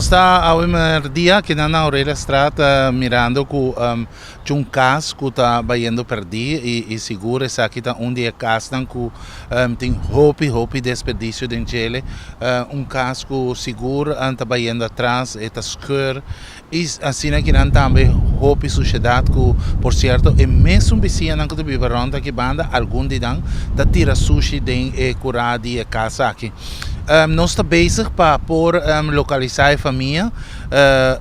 Sta ao dia que na Aurelia Estrada mirando com um caso que está baiando perdi e seguro essa aqui tá dia caso que tem hope desperdício de gele caso que seguro está baiando atrás está escuro e assim que não também hope sociedade que por certo é mesmo vizinha não que tu vive ronda que banda algum dia tá tira sushi den e curar de casa aqui. Nós estamos bezig para localizar a família.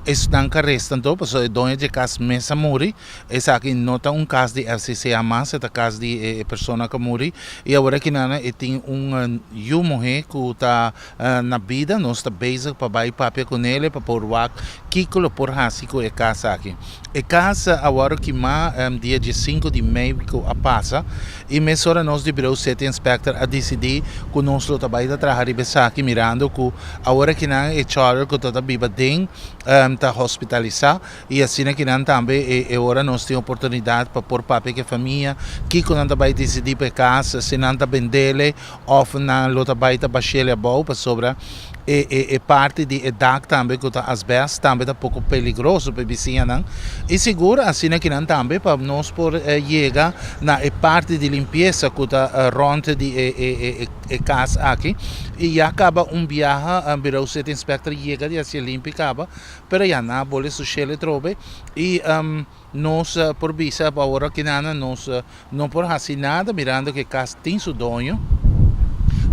Estão restando, porque é dono de casa mesa morri. Essa aqui não é caso de FCC a mais, é caso de pessoa que morri. E agora que nana tem mulher que está na vida, nós estamos bezig para ir papel com ele para por o que por assim que é casa aqui. E casa agora que dia de 5 de maio que passa e mesmo nós devemos ser inspector a decidir que nós trabalhamos trabalhar aqui mirando que agora que não é Charles que está viva bem está hospitalizado e assim que não também agora nós temos oportunidade para pôr papel que a família que quando não vai decidir para casa se não está vendê-lo ou não está vai está baixar a boa para sobra e parte de edad também que às vezes também é pouco perigoso para vizinha não e seguro assim que não também para nós por chegar na parte de limpeza que está ronda de casa aqui e acaba viagem virou ser inspector chega de assim limpa acaba pero já não pode suceder trobe e nós por visa agora que nós não por assim nada mirando que casa tem seu dono.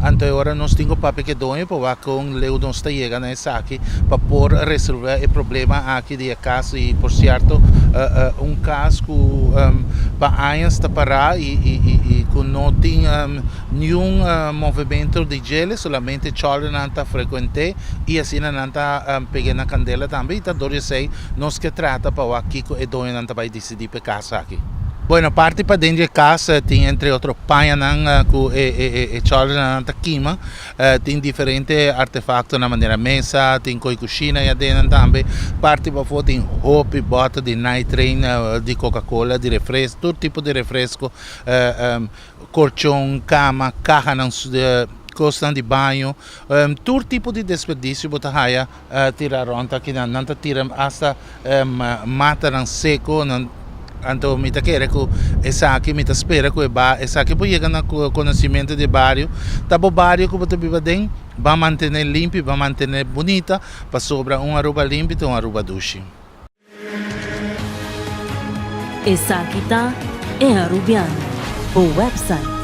Então agora nós temos papel que dono para com o nós está chegando aqui para por resolver o problema aqui de casa e por certo caso que para anos está parar e que não tem nenhum movimento de gelo, somente Charlie não está frequente e assim não está pegando a candela também, então deve ser nós que trata para aqui que o dono não vai decidir para casa aqui. Bueno, parte para dentro de casa tem entre outros panha que Charles na queima, tem diferentes artefatos na maneira mesa, tem cozinha e dentro também. Parte para fora tem roupa, bota de night train, de Coca-Cola, de refresco, todo tipo de refresco, colchão, cama, caja costa de banho, todo tipo de desperdício você vai tirar ronda que não tira hasta mata seco. Então, me quer que essa aqui me espera que essa aqui pode chegar no conhecimento de bairro, tá bom bairro que você vive dentro, vai manter limpo, vai manter bonita, para sobrar uma roupa limpa e uma roupa duche. Essa aqui tá é a Rubiano, o website